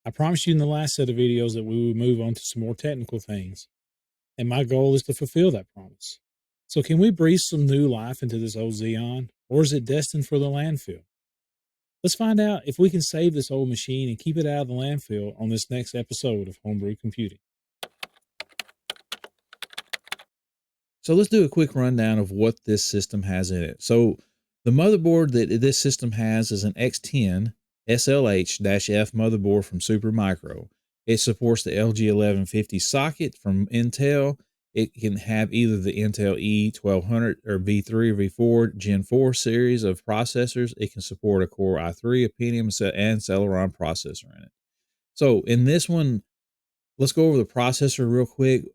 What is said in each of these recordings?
I promised you in the last set of videos that we would move on to some more technical things, and my goal is to fulfill that promise. So, can we breathe some new life into this old Xeon, or is it destined for the landfill? Let's find out if we can save this old machine and keep it out of the landfill on this next episode of Homebrew Computing. So let's do a quick rundown of what this system has in it. So the motherboard that this system has is an X10 SLH-F motherboard from Supermicro. It supports the LG1150 socket from Intel. It can have either the Intel E1200 or V3 or V4 Gen 4 series of processors. It can support a Core i3, a Pentium, and Celeron processor in it. So in this one, let's go over the processor real quick.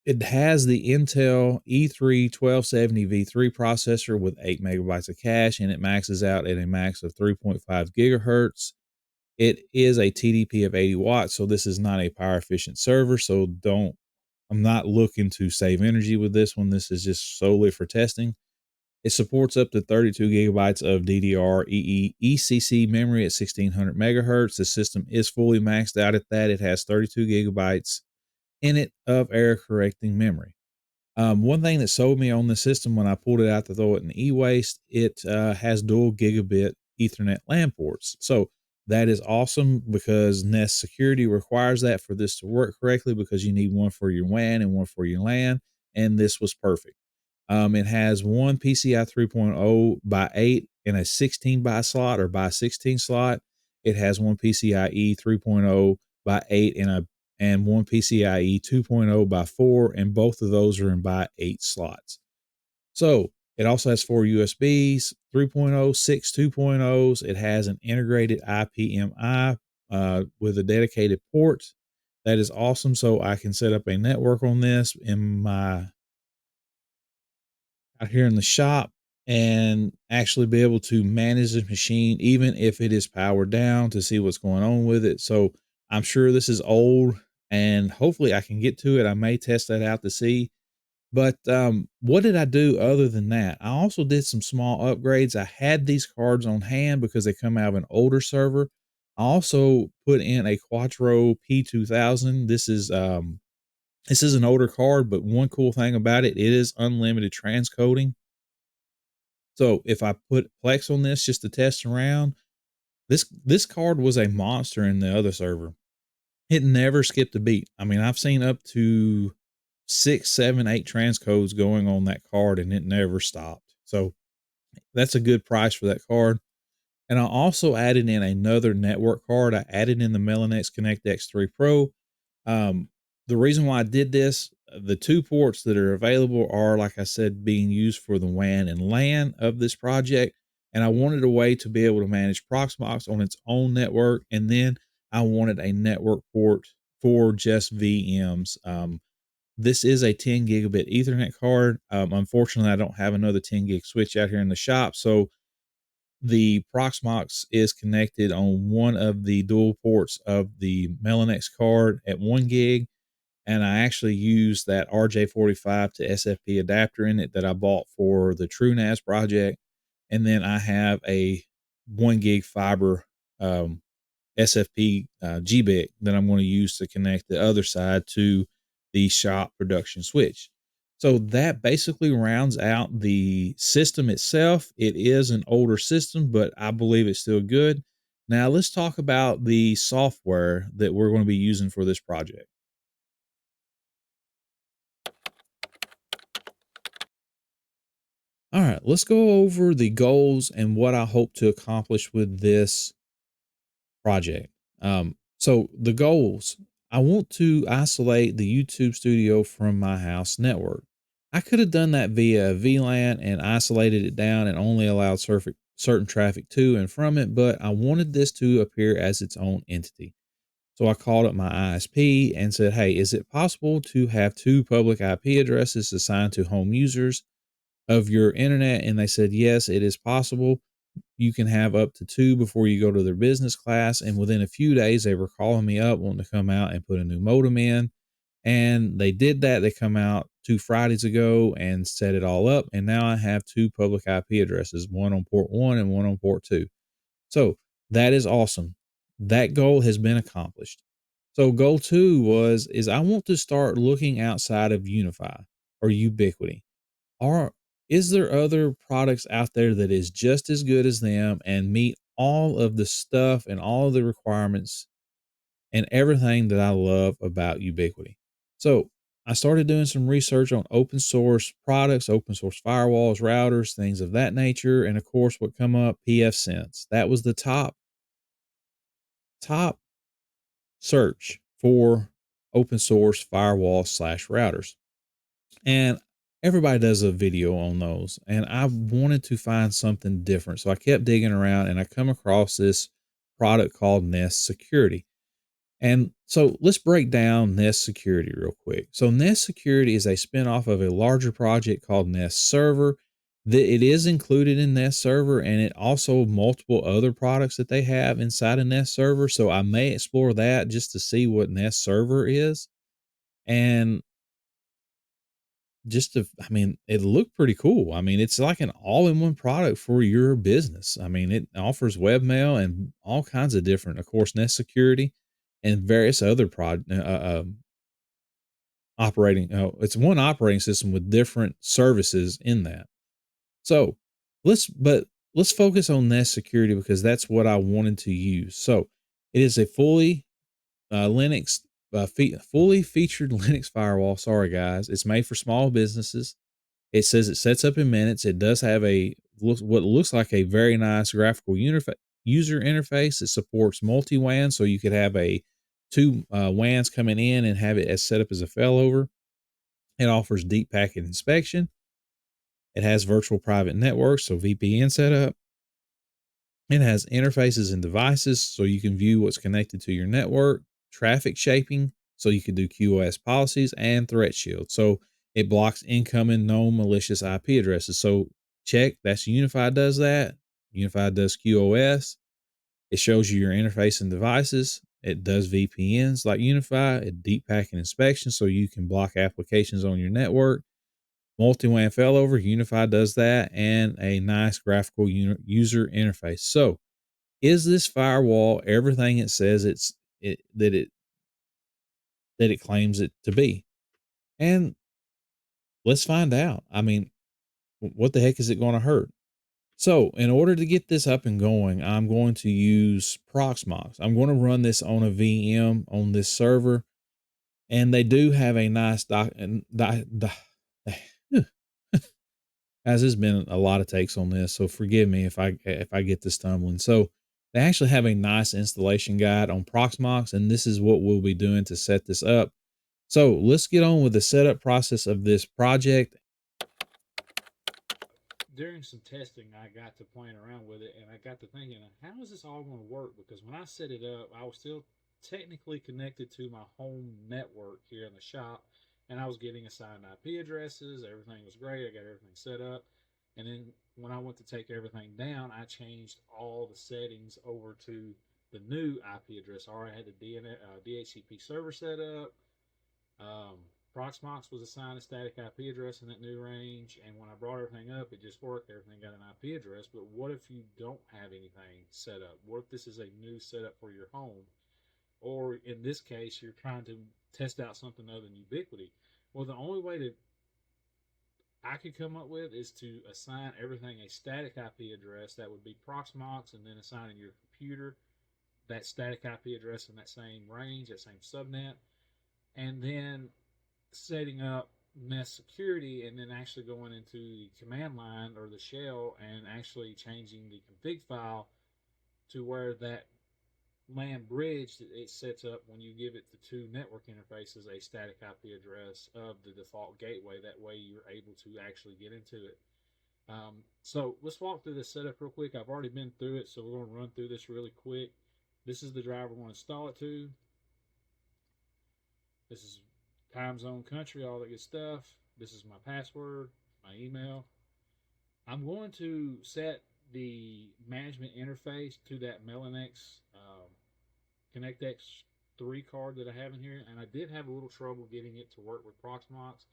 It has the Intel E3 1270 V3 processor with 8 megabytes of cache, and it maxes out at a max of 3.5 gigahertz. It is a TDP of 80 watts, so this is not a power efficient server. So I'm not looking to save energy with this one. This is just solely for testing. It supports up to 32 gigabytes of DDR ECC memory at 1600 megahertz. The system is fully maxed out at that. It has 32 gigabytes in it of error correcting memory. One thing that sold me on the system when I pulled it out to throw it in e-waste, it has dual gigabit Ethernet LAN ports. So that is awesome because Nethsecurity requires that for this to work correctly, because you need one for your WAN and one for your LAN, and this was perfect. It has one PCI 3.0 by 8 in a 16 by slot or by 16 slot. It has one PCIe 3.0 by 8 and one PCIe 2.0 by 4, and both of those are in by 8 slots. So it also has 4 USBs, 3.0, 6 2.0s. It has an integrated IPMI with a dedicated port. That is awesome. So I can set up a network on this out here in the shop and actually be able to manage the machine, even if it is powered down, to see what's going on with it. So I'm sure this is old and hopefully I can get to it. I may test that out to see. But what did I do other than that? I also did some small upgrades. I had these cards on hand because they come out of an older server. I also put in a Quattro P2000. This is an older card, but one cool thing about it, it is unlimited transcoding. So if I put Plex on this just to test around, this card was a monster in the other server. It never skipped a beat. I mean, I've seen up to 6, 7, 8 transcodes going on that card, and it never stopped. So that's a good price for that card. And I also added in another network card. I added in the Mellanox Connect X3 Pro. The reason why I did this, the 2 ports that are available are, like I said, being used for the WAN and LAN of this project. And I wanted a way to be able to manage Proxmox on its own network. And then I wanted a network port for just VMs. This is a 10 gigabit Ethernet card. Unfortunately, I don't have another 10 gig switch out here in the shop. So the Proxmox is connected on one of the dual ports of the Mellanox card at 1 gig. And I actually used that RJ45 to SFP adapter in it that I bought for the TrueNAS project. And then I have a 1 gig fiber SFP GBIC that I'm going to use to connect the other side to the shop production switch. So that basically rounds out the system itself. It is an older system, but I believe it's still good. Now let's talk about the software that we're going to be using for this project. All right, let's go over the goals and what I hope to accomplish with this project. So the goals, I want to isolate the YouTube studio from my house network. I could have done that via VLAN and isolated it down and only allowed certain traffic to and from it, but I wanted this to appear as its own entity. So I called up my ISP and said, hey, is it possible to have 2 public IP addresses assigned to home users of your internet? And they said, yes, it is possible. You can have up to 2 before you go to their business class. And within a few days, they were calling me up wanting to come out and put a new modem in. And they did that. They come out 2 Fridays ago and set it all up. And now I have 2 public IP addresses, one on port 1 and one on port 2. So that is awesome. That goal has been accomplished. So goal 2 is I want to start looking outside of Unify or Ubiquity. Are is there other products out there that is just as good as them and meet all of the stuff and all of the requirements and everything that I love about Ubiquity? So I started doing some research on open source products, open source firewalls, routers, things of that nature. And of course, what come up? PFSense. That was the top search for open source firewall slash routers. And everybody does a video on those. And I wanted to find something different. So I kept digging around and I come across this product called Nethsecurity. And so let's break down Nethsecurity real quick. So Nethsecurity is a spinoff of a larger project called Nest Server. It is included in Nest Server and it also multiple other products that they have inside of Nest Server. So I may explore that just to see what Nest Server is. And I mean, it looked pretty cool. I mean, it's like an all-in-one product for your business. I mean, it offers webmail and all kinds of different, of course, Nest Security and various other operating. It's one operating system with different services in that. So let's focus on Nest Security because that's what I wanted to use. So it is a fully Linux, fully featured Linux firewall. Sorry, guys, it's made for small businesses. It says it sets up in minutes. It does have what looks like a very nice graphical user interface. It supports multi-WAN, so you could have a two WANs coming in and have it as set up as a failover. It offers deep packet inspection. It has virtual private networks, so VPN setup. It has interfaces and devices, so you can view what's connected to your network, traffic shaping, so you can do QoS policies, and threat shield. So it blocks incoming known malicious IP addresses. So check, that's Unify does that. Unify does QoS. It shows you your interface and devices. It does VPNs like Unify. It deep packet inspection, so you can block applications on your network. Multi-WAN failover, Unify does that, and a nice graphical user interface. So is this firewall everything it says it that it claims it to be? And let's find out. I mean, what the heck is it going to hurt? So in order to get this up and going, I'm going to use Proxmox. I'm going to run this on a VM on this server, and they do have a nice as there's been a lot of takes on this, so forgive me if I get this stumbling. So they actually have a nice installation guide on Proxmox, and this is what we'll be doing to set this up. So let's get on with the setup process of this project. During some testing, I got to playing around with it, and I got to thinking, how is this all going to work? Because when I set it up, I was still technically connected to my home network here in the shop, and I was getting assigned IP addresses. Everything was great. I got everything set up, and then when I went to take everything down, I changed all the settings over to the new IP address. I already had the DHCP server set up. Um, Proxmox was assigned a static IP address in that new range, and when I brought everything up, it just worked. Everything got an IP address. But what if you don't have anything set up? What if this is a new setup for your home? Or in this case, you're trying to test out something other than Ubiquity. Well, the only way that I could come up with is to assign everything a static IP address that would be Proxmox, and then assigning your computer that static IP address in that same range, that same subnet, and then setting up Nethsecurity and then actually going into the command line or the shell and actually changing the config file to where that LAN bridge that it sets up when you give it the two network interfaces a static IP address of the default gateway. That way you're able to actually get into it. So let's walk through this setup real quick. I've already been through it, so we're going to run through this really quick. This is the driver we're going to install it to. This is time zone, country, all that good stuff. This is my password, my email. I'm going to set the management interface to that Melinex ConnectX 3 card that I have in here, and I did have a little trouble getting it to work with Proxmox,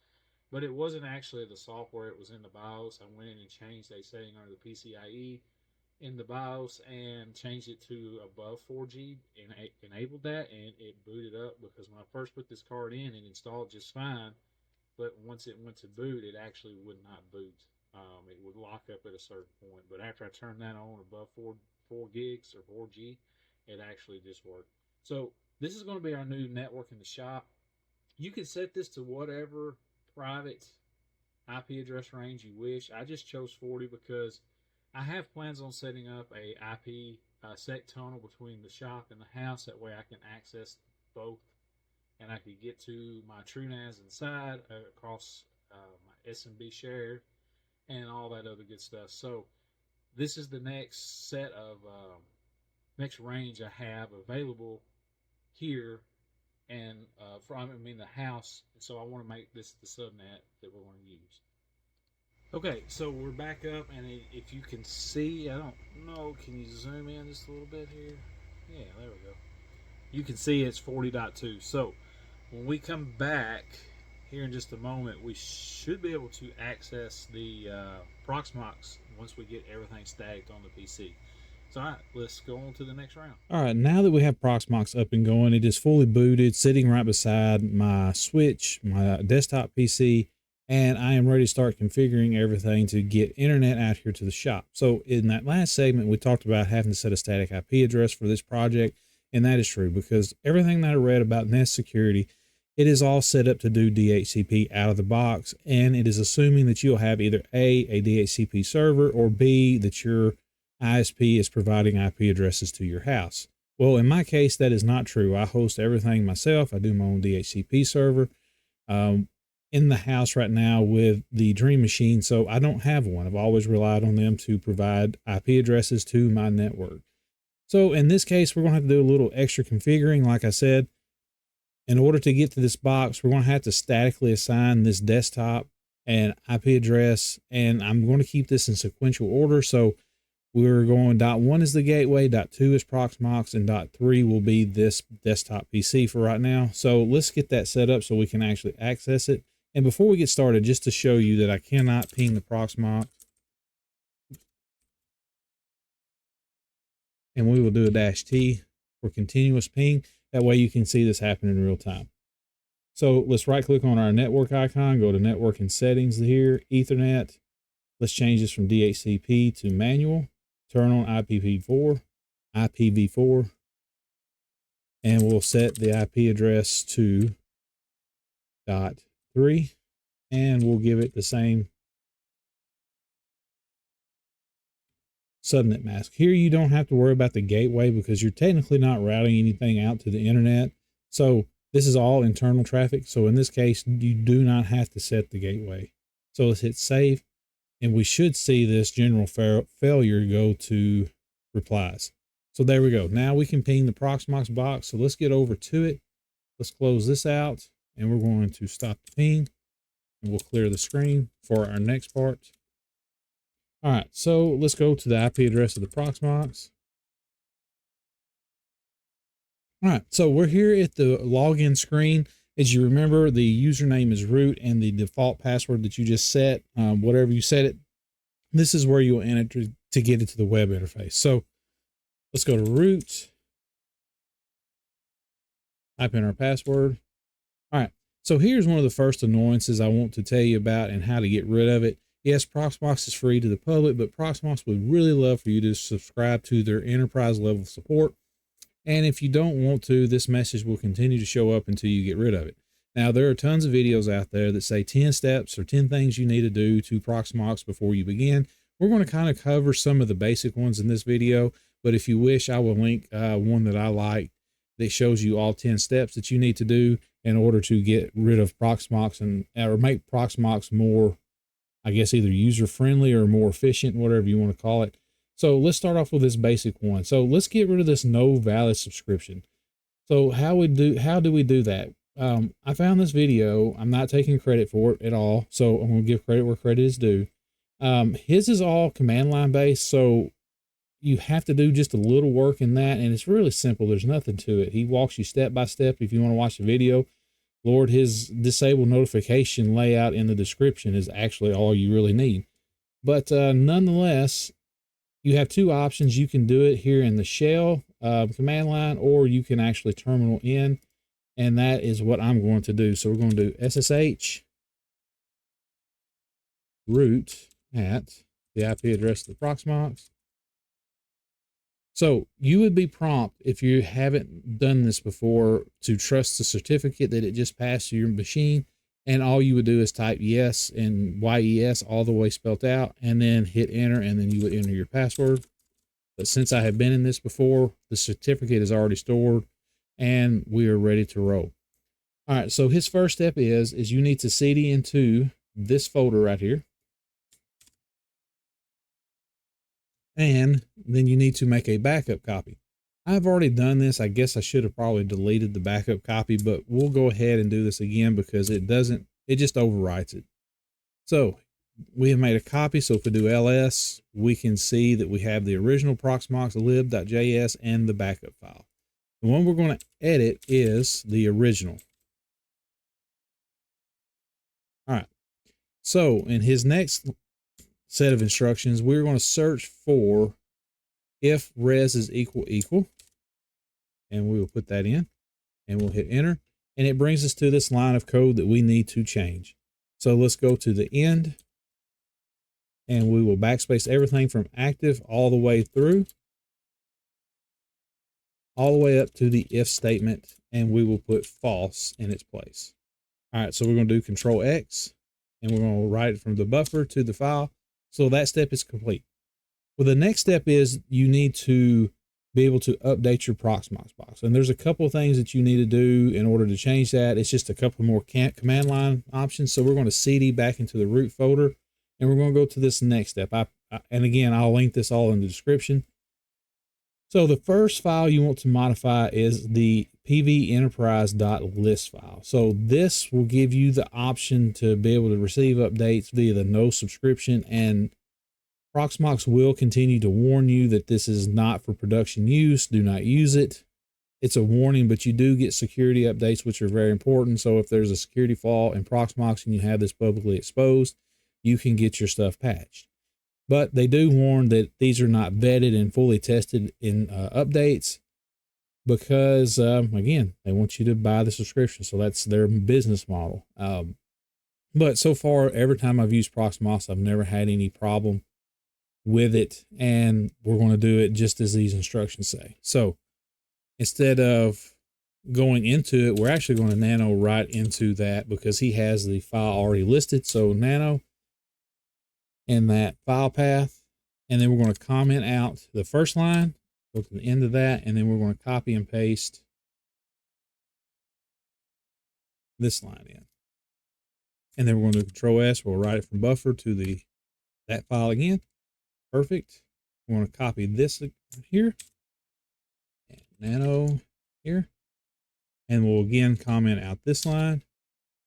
but it wasn't actually the software, it was in the BIOS. I went in and changed a setting under the PCIe, in the BIOS and changed it to above 4G and enabled that, and it booted up because when I first put this card in, it installed just fine. But once it went to boot, it actually would not boot. It would lock up at a certain point. But after I turned that on above 4 gigs or 4G, it actually just worked. So this is going to be our new network in the shop. You can set this to whatever private IP address range you wish. I just chose 40 because I have plans on setting up a IP sec tunnel between the shop and the house. That way I can access both, and I could get to my TrueNAS inside across my SMB shared and all that other good stuff. So this is the next set of next range I have available here, and from the house. So I want to make this the subnet that we're going to use. Okay, so we're back up, and if you can see, I don't know, can you zoom in just a little bit here? Yeah, there we go. You can see it's 40.2. So when we come back here in just a moment, we should be able to access the Proxmox once we get everything stacked on the PC. So, all right, let's go on to the next round. All right, now that we have Proxmox up and going, it is fully booted, sitting right beside my Switch, my desktop PC, and I am ready to start configuring everything to get internet out here to the shop. So in that last segment, we talked about having to set a static IP address for this project, and that is true because everything that I read about Nethsecurity, it is all set up to do DHCP out of the box, and it is assuming that you'll have either a DHCP server, or B, that your ISP is providing IP addresses to your house. Well, in my case, that is not true. I host everything myself. I do my own DHCP server in the house right now with the Dream Machine, so I don't have one. I've always relied on them to provide IP addresses to my network. So in this case, we're going to have to do a little extra configuring. Like I said, in order to get to this box, we're going to have to statically assign this desktop and IP address, and I'm going to keep this in sequential order. So we're going .1 is the gateway, .2 is Proxmox, and .3 will be this desktop PC for right now. So let's get that set up so we can actually access it. And before we get started, just to show you that I cannot ping the Proxmox, and we will do a -T for continuous ping. That way you can see this happen in real time. So let's right click on our network icon, go to network and settings here, Ethernet. Let's change this from DHCP to manual, turn on IPv4, and we'll set the IP address to .3, and we'll give it the same subnet mask. Here you don't have to worry about the gateway because you're technically not routing anything out to the internet. So this is all internal traffic. So in this case, you do not have to set the gateway. So let's hit save, and we should see this general failure go to replies. So there we go. Now we can ping the Proxmox box. So let's get over to it. Let's close this out, and we're going to stop the ping, and we'll clear the screen for our next part. All right, so let's go to the IP address of the Proxmox. All right, so we're here at the login screen. As you remember, the username is root, and the default password that you just set, whatever you set it, this is where you'll enter to get into the web interface. So let's go to root, type in our password. All right, so here's one of the first annoyances I want to tell you about and how to get rid of it. Yes, Proxmox is free to the public, but Proxmox would really love for you to subscribe to their enterprise level support. And if you don't want to, this message will continue to show up until you get rid of it. Now, there are tons of videos out there that say 10 steps or 10 things you need to do to Proxmox before you begin. We're going to kind of cover some of the basic ones in this video, but if you wish, I will link one that I like that shows you all 10 steps that you need to do in order to get rid of Proxmox or make Proxmox more, I guess, either user-friendly or more efficient, whatever you want to call it. So let's start off with this basic one. So let's get rid of this no valid subscription. So how do we do that? I found this video. I'm not taking credit for it at all. So I'm going to give credit where credit is due. His is all command line based. So you have to do just a little work in that. And it's really simple. There's nothing to it. He walks you step by step. If you want to watch the video, Lord, his disable notification layout in the description is actually all you really need. But nonetheless, You have two options. You can do it here in the shell command line, or you can actually terminal in, and that is what I'm going to do. So we're going to do SSH root at the IP address of the Proxmox. So you would be prompt, if you haven't done this before, to trust the certificate that it just passed to your machine. And all you would do is type yes and YES all the way spelled out, and then hit enter, and then you would enter your password. But since I have been in this before, the certificate is already stored and we are ready to roll. All right, so his first step is you need to CD into this folder right here. And then you need to make a backup copy. I've already done this. I guess I should have probably deleted the backup copy, but we'll go ahead and do this again because it just overwrites it. So we have made a copy. So if we do ls, we can see that we have the original proxmox lib.js and the backup file. The one we're going to edit is the original. All right. So in his next set of instructions, we're going to search for if res is equal, and we will put that in, and we'll hit enter, and it brings us to this line of code that we need to change. So let's go to the end, and we will backspace everything from active all the way through, all the way up to the if statement, and we will put false in its place. All right, so we're going to do Control X, and we're going to write it from the buffer to the file. So that step is complete. Well, the next step is you need to be able to update your Proxmox box. And there's a couple of things that you need to do in order to change that. It's just a couple more command line options. So we're going to CD back into the root folder, and we're going to go to this next step. And again, I'll link this all in the description. So the first file you want to modify is the pventerprise.list file. So this will give you the option to be able to receive updates via the no subscription, and Proxmox will continue to warn you that this is not for production use. Do not use it. It's a warning, but you do get security updates, which are very important. So if there's a security flaw in Proxmox and you have this publicly exposed, you can get your stuff patched. But they do warn that these are not vetted and fully tested in updates because, again, they want you to buy the subscription. So that's their business model. But so far, every time I've used Proxmox, I've never had any problem with it. And we're going to do it just as these instructions say. So instead of going into it, we're actually going to nano right into that because he has the file already listed. So nano in that file path, and then we're going to comment out the first line, go to the end of that, and then we're going to copy and paste this line in. And then we're going to do Control S. We'll write it from buffer to that file again. Perfect. We're going to copy this here, and nano here, and we'll again comment out this line,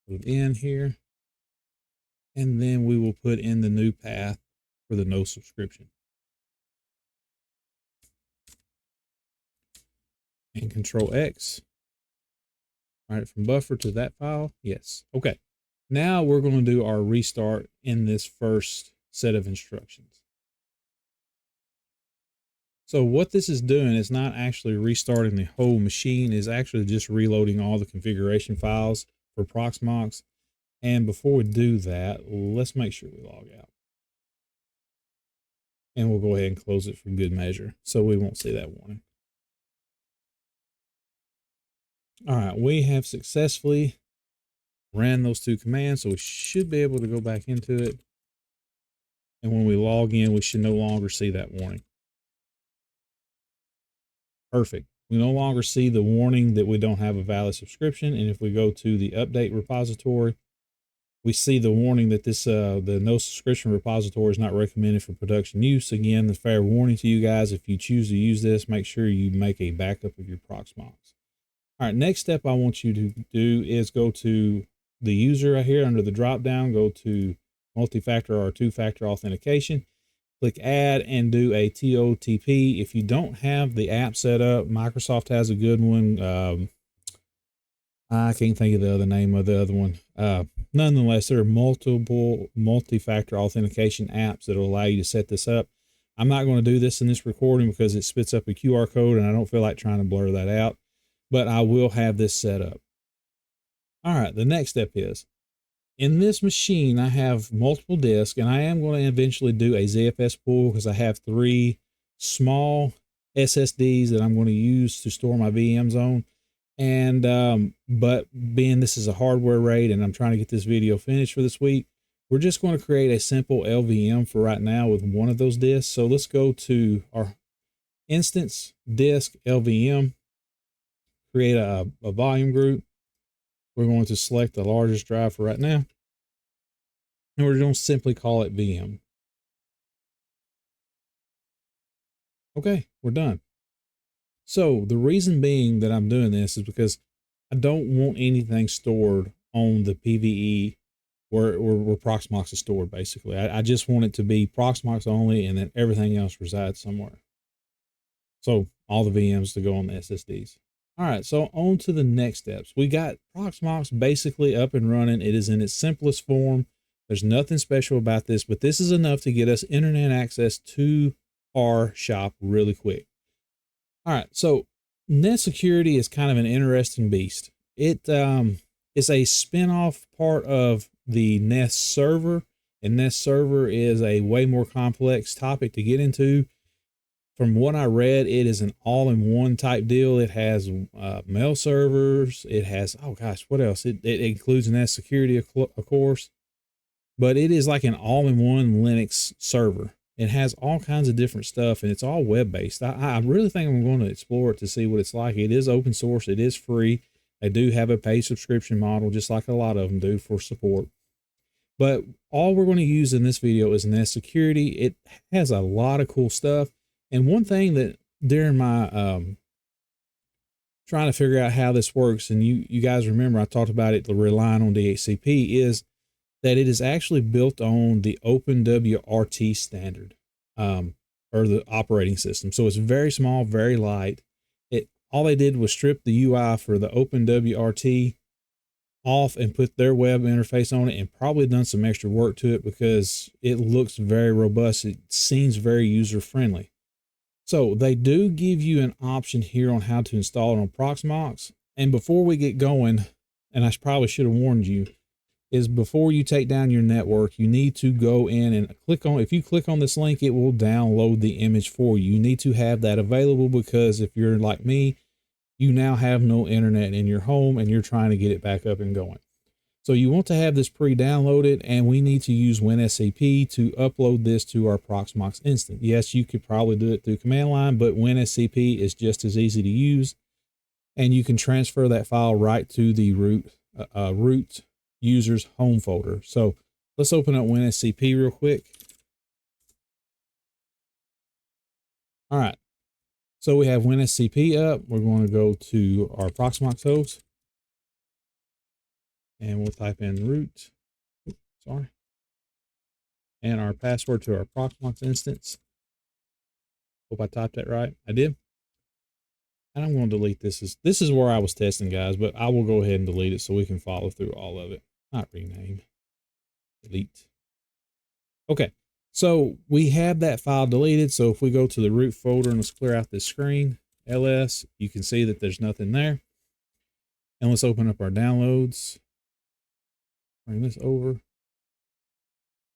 put it in here, and then we will put in the new path for the no subscription. And Control X, write it from buffer to that file. Yes. Okay. Now we're going to do our restart in this first set of instructions. So what this is doing is not actually restarting the whole machine, is actually just reloading all the configuration files for Proxmox. And before we do that, let's make sure we log out. And we'll go ahead and close it for good measure, so we won't see that warning. All right, we have successfully ran those two commands, so we should be able to go back into it. And when we log in, we should no longer see that warning. Perfect. We no longer see the warning that we don't have a valid subscription. And if we go to the update repository, we see the warning that this the no subscription repository is not recommended for production use. Again, the fair warning to you guys, if you choose to use this, make sure you make a backup of your Proxmox. All right, next step I want you to do is go to the user right here under the drop down, go to multi-factor or two-factor authentication, click add and do a TOTP. If you don't have the app set up, Microsoft has a good one. I can't think of the other name of the other one. Nonetheless, there are multiple multi-factor authentication apps that will allow you to set this up. I'm not going to do this in this recording because it spits up a QR code and I don't feel like trying to blur that out, but I will have this set up. All right, the next step is, in this machine, I have multiple disks, and I am going to eventually do a ZFS pool because I have 3 small SSDs that I'm going to use to store my VMs on. And but being this is a hardware raid and I'm trying to get this video finished for this week, we're just going to create a simple LVM for right now with one of those disks. So let's go to our instance disk LVM, create a volume group. We're going to select the largest drive for right now, and we're going to simply call it VM. Okay, we're done. So the reason being that I'm doing this is because I don't want anything stored on the PVE where Proxmox is stored, basically. I just want it to be Proxmox only, and then everything else resides somewhere. So all the VMs to go on the SSDs. All right, so on to the next steps. We got Proxmox basically up and running. It is in its simplest form. There's nothing special about this, but this is enough to get us internet access to our shop really quick. All right, so Nethsecurity is kind of an interesting beast. It is a spin-off part of the Neth server, and Neth server is a way more complex topic to get into. From what I read, it is an all-in-one type deal. It has mail servers. It has, oh gosh, what else? It includes Nethsecurity, of course, but it is like an all-in-one Linux server. It has all kinds of different stuff, and it's all web-based. I really think I'm going to explore it to see what it's like. It is open source. It is free. They do have a paid subscription model, just like a lot of them do for support. But all we're going to use in this video is Nethsecurity. It has a lot of cool stuff. And one thing that during my trying to figure out how this works, and you guys remember I talked about it relying on DHCP, is that it is actually built on the OpenWRT standard, or the operating system. So it's very small, very light. All they did was strip the UI for the OpenWRT off and put their web interface on it, and probably done some extra work to it because it looks very robust. It seems very user friendly. So they do give you an option here on how to install it on Proxmox. And before we get going, and I probably should have warned you, is before you take down your network, you need to go in and click on, if you click on this link, it will download the image for you. You need to have that available because if you're like me, you now have no internet in your home and you're trying to get it back up and going. So you want to have this pre-downloaded, and we need to use WinSCP to upload this to our Proxmox instance. Yes, you could probably do it through command line, but WinSCP is just as easy to use, and you can transfer that file right to the root user's home folder. So let's open up WinSCP real quick. All right, so we have WinSCP up. We're going to go to our Proxmox host, and we'll type in root. Oops, sorry. And our password to our Proxmox instance. Hope I typed that right. I did. And I'm going to delete this. This is where I was testing, guys, but I will go ahead and delete it so we can follow through all of it. Not rename. Delete. Okay. So we have that file deleted. So if we go to the root folder and let's clear out this screen, ls, you can see that there's nothing there. And let's open up our downloads. Bring this over.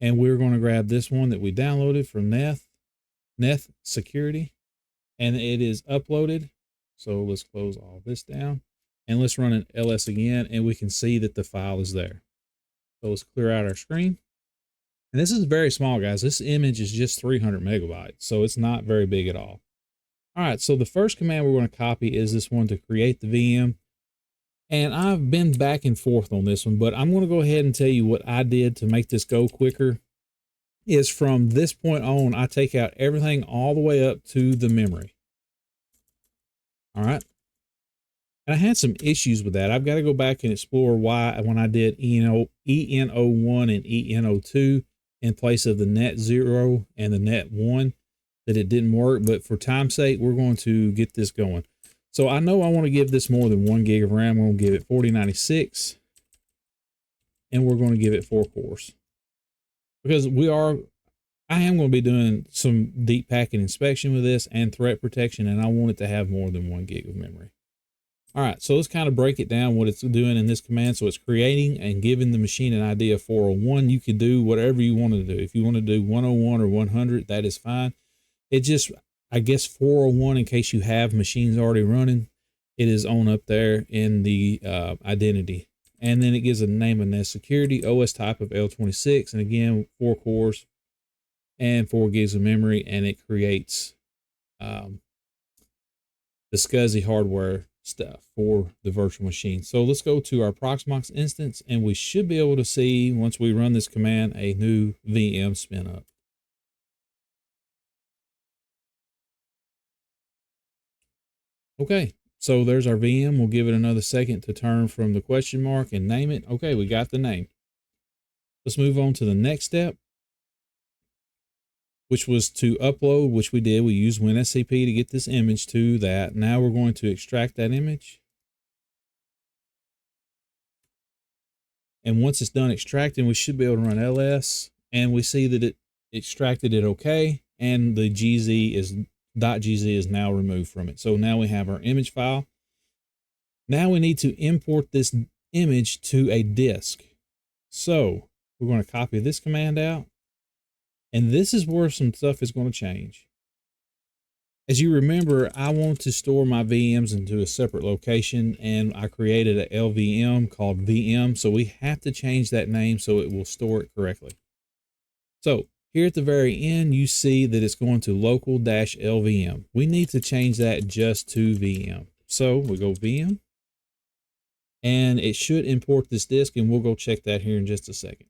And we're going to grab this one that we downloaded from Nethsecurity, and it is uploaded. So let's close all this down and let's run an ls again, and we can see that the file is there. So let's clear out our screen. And this is very small, guys. This image is just 300 megabytes, so it's not very big at all. All right, so the first command we're going to copy is this one to create the VM. And I've been back and forth on this one, but I'm going to go ahead and tell you what I did to make this go quicker. Is from this point on, I take out everything all the way up to the memory. All right. And I had some issues with that. I've got to go back and explore why when I did EN01 and EN02 in place of the net 0 and the net 1 that it didn't work. But for time's sake, we're going to get this going. So I know I want to give this more than 1 gig of RAM. I'm going to give it 4096, and we're going to give it 4 cores because we are I am going to be doing some deep packet inspection with this and threat protection, and I want it to have more than 1 gig of memory. All right, so let's kind of break it down what it's doing in this command. So it's creating and giving the machine an ID of 401. You can do whatever you want to do. If you want to do 101 or 100, that is fine. It just, I guess 401, in case you have machines already running, it is on up there in the identity. And then it gives a name of Nethsecurity, OS type of L26, and again, 4 cores and 4 gigs of memory, and it creates the SCSI hardware stuff for the virtual machine. So let's go to our Proxmox instance, and we should be able to see, once we run this command, a new VM spin up. Okay, so there's our VM. We'll give it another second to turn from the question mark and name it. Okay, we got the name. Let's move on to the next step, which was to upload, which we did. We used WinSCP to get this image to that. Now we're going to extract that image. And once it's done extracting, we should be able to run ls, and we see that it extracted it okay, and the .gz is now removed from it. So now we have our image file. Now we need to import this image to a disk. So we're going to copy this command out, and this is where some stuff is going to change. As you remember, I want to store my VMs into a separate location, and I created a LVM called VM. So we have to change that name so it will store it correctly. So here at the very end, you see that it's going to local-LVM. We need to change that just to VM. So we go VM, and it should import this disk, and we'll go check that here in just a second.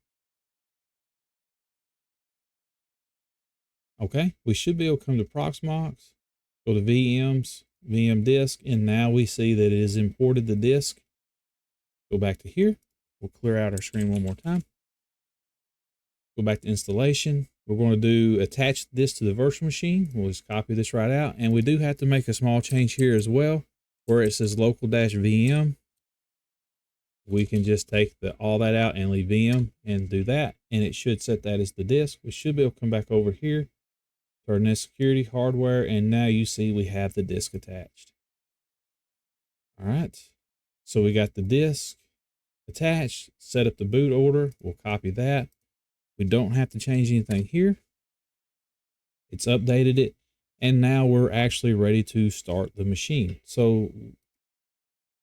Okay, we should be able to come to Proxmox, go to VMs, VM disk, and now we see that it has imported the disk. Go back to here. We'll clear out our screen one more time. Go back to installation. We're going to attach this to the virtual machine. We'll just copy this right out. And we do have to make a small change here as well, where it says local-VM. We can just take all that out and leave VM and do that. And it should set that as the disk. We should be able to come back over here to our Nethsecurity hardware. And now you see we have the disk attached. All right. So we got the disk attached, set up the boot order. We'll copy that. We don't have to change anything here. It's updated it. And now we're actually ready to start the machine. So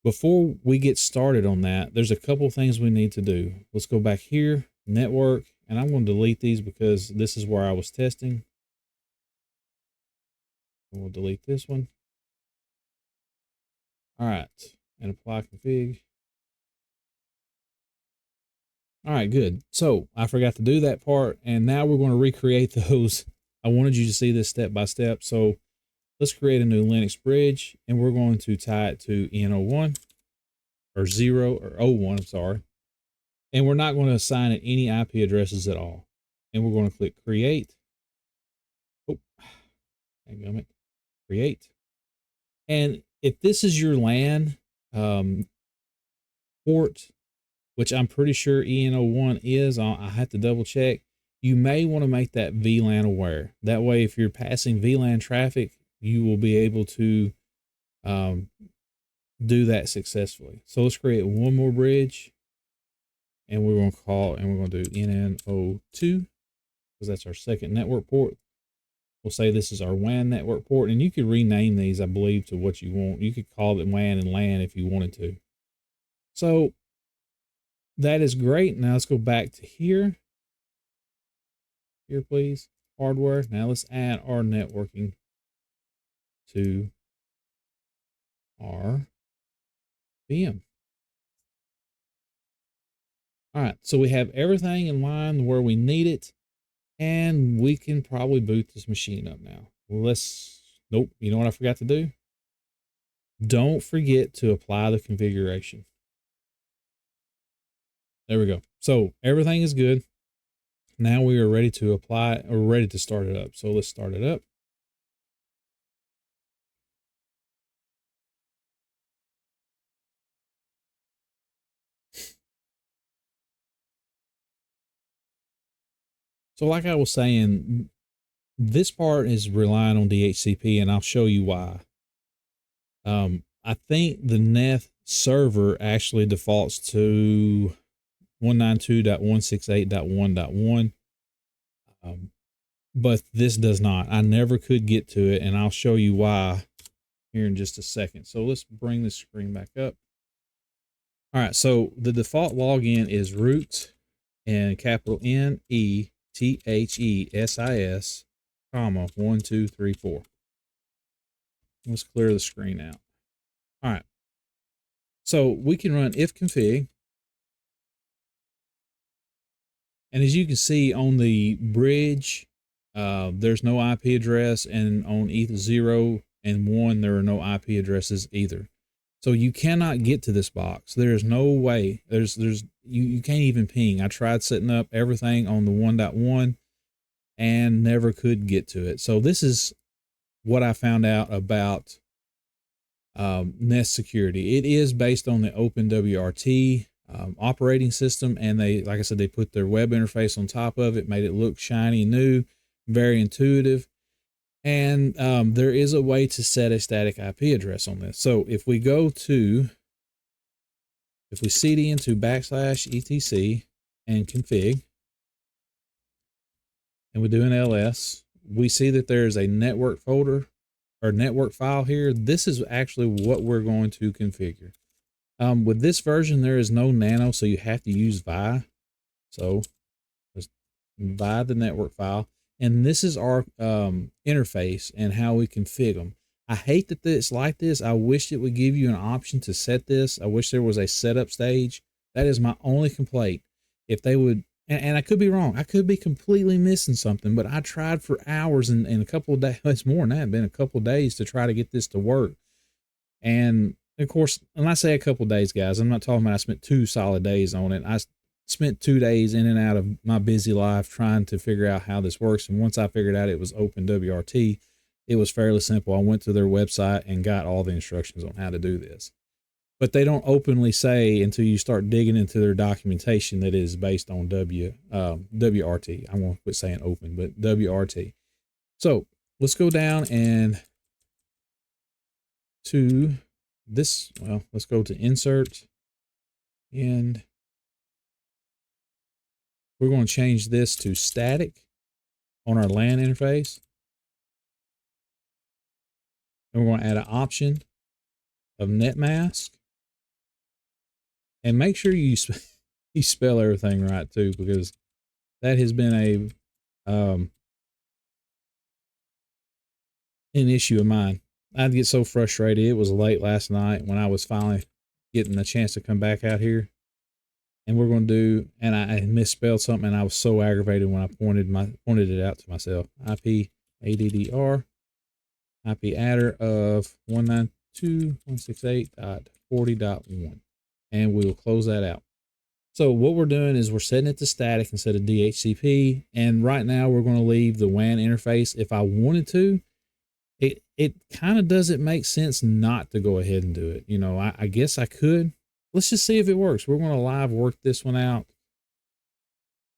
before we get started on that, there's a couple things we need to do. Let's go back here, network, and I'm going to delete these because this is where I was testing. And we'll delete this one. All right, and apply config. All right, good. So I forgot to do that part, and now we're going to recreate those. I wanted you to see this step by step. So let's create a new Linux bridge, and we're going to tie it to N01 or 0 or 01, I'm sorry. And we're not going to assign it any IP addresses at all. And we're going to click create. Oh, hang on it. Create. And if this is your LAN port, which I'm pretty sure EN01 is, I have to double check. You may want to make that VLAN aware. That way, if you're passing VLAN traffic, you will be able to do that successfully. So let's create one more bridge, and we're going to do NN02 because that's our second network port. We'll say this is our WAN network port, and you could rename these, I believe, to what you want. You could call it WAN and LAN if you wanted to. So that is great. Now let's go back to here. Here, please. Hardware. Now let's add our networking to our VM. All right, so we have everything in line where we need it, and we can probably boot this machine up now. Nope, you know what I forgot to do? Don't forget to apply the configuration. There we go. So everything is good. Now we are ready to apply, or ready to start it up. So let's start it up. So like I was saying, this part is relying on DHCP, and I'll show you why. I think the Neth server actually defaults to 192.168.1.1. But this does not. I never could get to it, and I'll show you why here in just a second. So let's bring this screen back up. All right, so the default login is root and capital NETHESIS, comma 1234. Let's clear the screen out. All right, so we can run ifconfig, and as you can see on the bridge, there's no IP address, and on either 0 and 1 there are no IP addresses either. So you cannot get to this box. There's no way. You can't even ping. I tried setting up everything on the 1.1 and never could get to it. So this is what I found out about Nethsecurity. It is based on the OpenWRT operating system, and they, like I said, they put their web interface on top of it, made it look shiny, new, very intuitive. And there is a way to set a static IP address on this. So if we cd into /etc and config, and we do an ls, we see that there's a network folder or network file here. This is actually what we're going to configure. With this version, there is no nano, so you have to use vi. So let's vi the network file. And this is our interface and how we config them. I hate that it's like this. I wish it would give you an option to set this. I wish there was a setup stage. That is my only complaint. If they would, and I could be wrong. I could be completely missing something, but I tried for hours and a couple of days, it's more than that, been a couple of days to try to get this to work. And of course, when I say a couple of days, guys, I'm not talking about I spent 2 solid days on it. I spent 2 days in and out of my busy life trying to figure out how this works. And once I figured out it was OpenWRT, it was fairly simple. I went to their website and got all the instructions on how to do this. But they don't openly say until you start digging into their documentation that it is based on WRT. I'm going to quit saying open, but WRT. So let's go down and to this. Well, let's go to insert, and we're going to change this to static on our LAN interface. And we're going to add an option of netmask. And make sure you spell everything right too, because that has been an issue of mine. I'd get so frustrated. It was late last night when I was finally getting a chance to come back out here. And we're going to do, and I misspelled something, and I was so aggravated when I pointed it out to myself. IP ADDR, IP adder of 192.168.40.1, and we will close that out. So what we're doing is we're setting it to static instead of DHCP, and right now we're going to leave the WAN interface. If I wanted to, it kind of doesn't make sense not to go ahead and do it. You know, I guess I could. Let's just see if it works. We're going to live work this one out.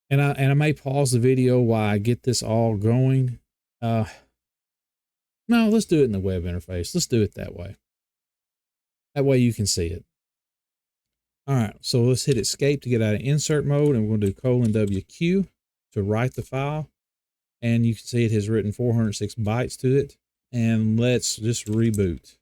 And I may pause the video while I get this all going. No, let's do it in the web interface. Let's do it that way. That way you can see it. All right, so let's hit escape to get out of insert mode, and we're going to do :WQ to write the file. And you can see it has written 406 bytes to it. And let's just reboot.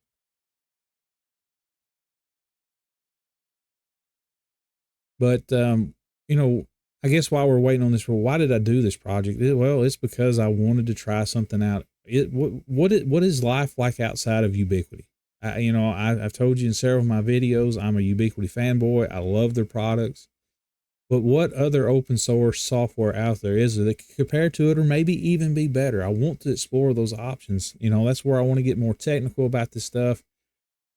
But, you know, I guess while we're waiting on this, well, why did I do this project? Well, it's because I wanted to try something out. What is life like outside of Ubiquiti? I've told you in several of my videos, I'm a Ubiquiti fanboy. I love their products. But what other open source software out there is that can compare to it, or maybe even be better? I want to explore those options. You know, that's where I want to get more technical about this stuff.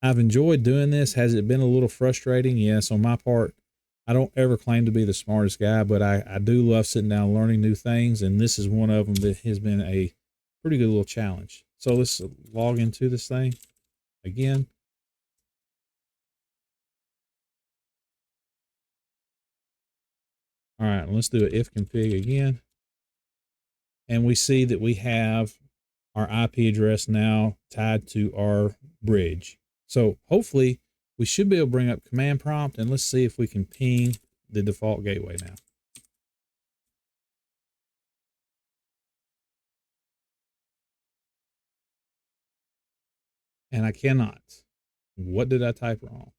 I've enjoyed doing this. Has it been a little frustrating? Yes, on my part. I don't ever claim to be the smartest guy, but I do love sitting down and learning new things, and this is one of them that has been a pretty good little challenge. So let's log into this thing again. All right, let's do an ifconfig again. and we see that we have our IP address now tied to our bridge. So hopefully we should be able to bring up command prompt, and let's see if we can ping the default gateway now. And I cannot. What did I type wrong?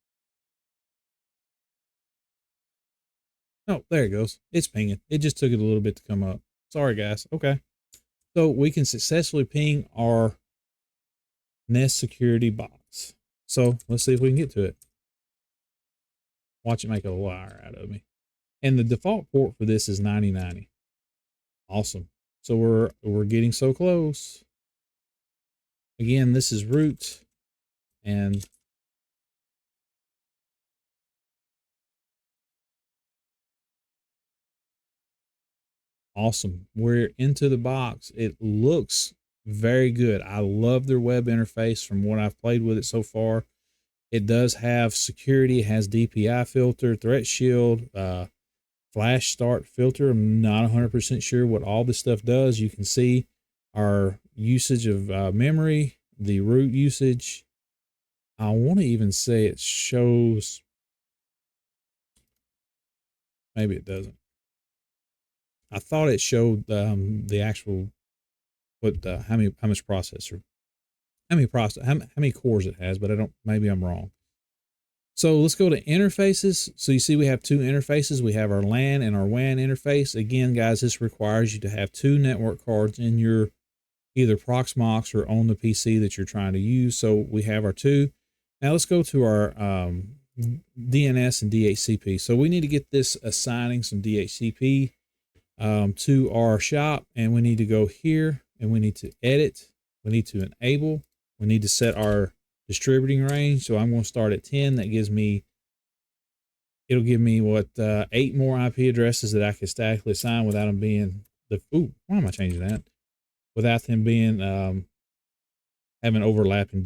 Oh, there it goes. It's pinging. It just took it a little bit to come up. Sorry, guys. Okay. So we can successfully ping our Nethsecurity box. So let's see if we can get to it. Watch it make a liar out of me. And the default port for this is 9090. Awesome. So we're getting so close. Again, this is root, and awesome. We're into the box. It looks very good. I love their web interface from what I've played with it so far. It does have security. It has DPI filter, threat shield, flash start filter. I'm not 100% sure what all this stuff does. You can see our usage of memory, the root usage. I want to even say it shows, maybe it doesn't. I thought it showed the actual how much processor, how many cores it has, but I don't, maybe I'm wrong. So let's go to interfaces. So you see we have two interfaces. We have our LAN and our WAN interface. Again, guys, this requires you to have two network cards in your either Proxmox or on the PC that you're trying to use. So we have our two. Now let's go to our DNS and DHCP. So we need to get this assigning some DHCP to our shop, and we need to go here and we need to edit. We need to enable. We need to set our distributing range. So I'm going to start at 10. That gives me, it'll give me what, 8 more IP addresses that I can statically assign without them being why am I changing that? Without them being, having overlapping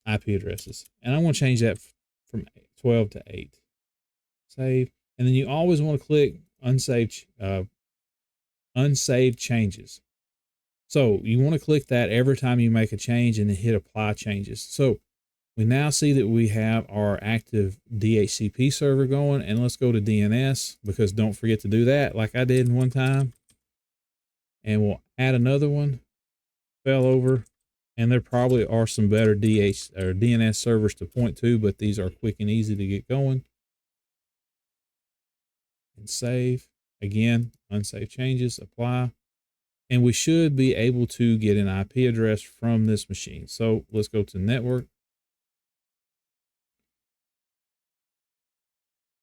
IP addresses. And I want to change that from 12 to 8. Save. And then you always want to click unsaved changes. So you want to click that every time you make a change and then hit apply changes. So we now see that we have our active DHCP server going, and let's go to DNS, because don't forget to do that like I did one time. And we'll add another one. Fell over, and there probably are some better DNS servers to point to, but these are quick and easy to get going. And save. Again, unsave changes, apply. And we should be able to get an IP address from this machine. So let's go to network,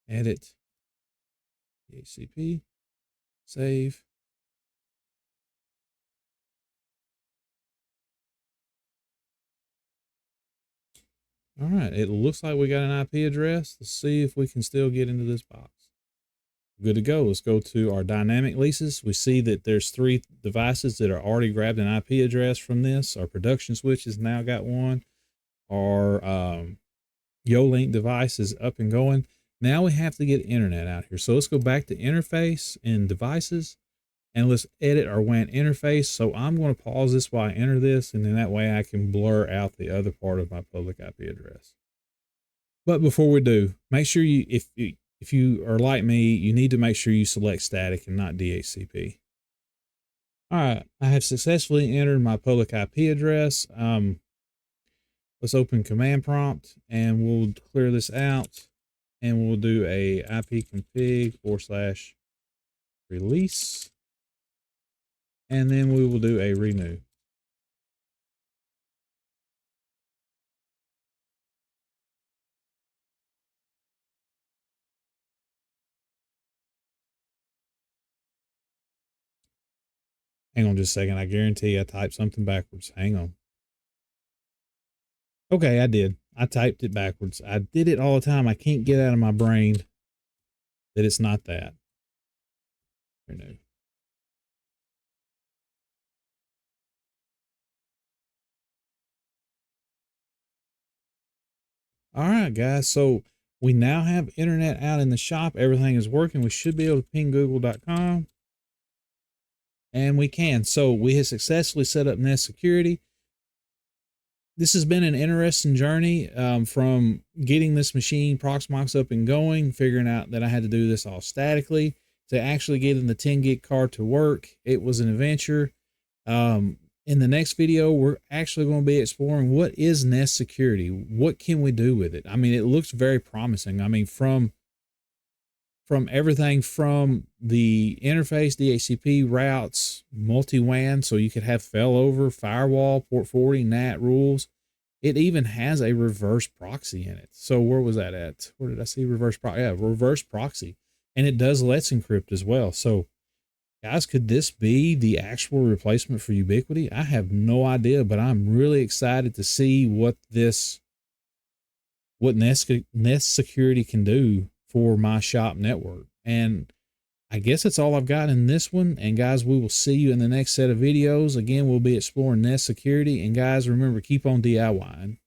edit, DHCP, save. All right, it looks like we got an IP address. Let's see if we can still get into this box. Good to go. Let's go to our dynamic leases. We see that there's 3 devices that are already grabbed an IP address from this. Our production switch has now got one. Our Yolink device is up and going. Now we have to get internet out here. So let's go back to interface and devices, and let's edit our WAN interface. So I'm going to pause this while I enter this, and then that way I can blur out the other part of my public IP address. But before we do, make sure if you are like me, you need to make sure you select static and not DHCP. All right, I have successfully entered my public IP address. Let's open command prompt, and we'll clear this out, and we'll do a ipconfig/release, and then we will do a renew. Hang on just a second. I guarantee I typed something backwards. Hang on. Okay, I did. I typed it backwards. I did it all the time. I can't get out of my brain that it's not that. Renew. All right, guys. So we now have internet out in the shop. Everything is working. We should be able to ping google.com. and we can. So we have successfully set up Nethsecurity. This has been an interesting journey, from getting this machine Proxmox up and going, figuring out that I had to do this all statically, to actually getting the 10 gig card to work. It was an adventure. In the next video, we're actually going to be exploring what is Nethsecurity. What can we do with it? I mean, it looks very promising. I mean, from everything from the interface, DHCP routes, multi-WAN, so you could have failover, firewall, port 40, NAT rules. It even has a reverse proxy in it. So where was that at? Where did I see reverse proxy? Yeah, reverse proxy. And it does Let's Encrypt as well. So guys, could this be the actual replacement for Ubiquiti? I have no idea, but I'm really excited to see what Nethsecurity can do for my shop network. And I guess that's all I've got in this one. And guys, we will see you in the next set of videos. Again, we'll be exploring Nethsecurity. And guys, remember, keep on DIYing.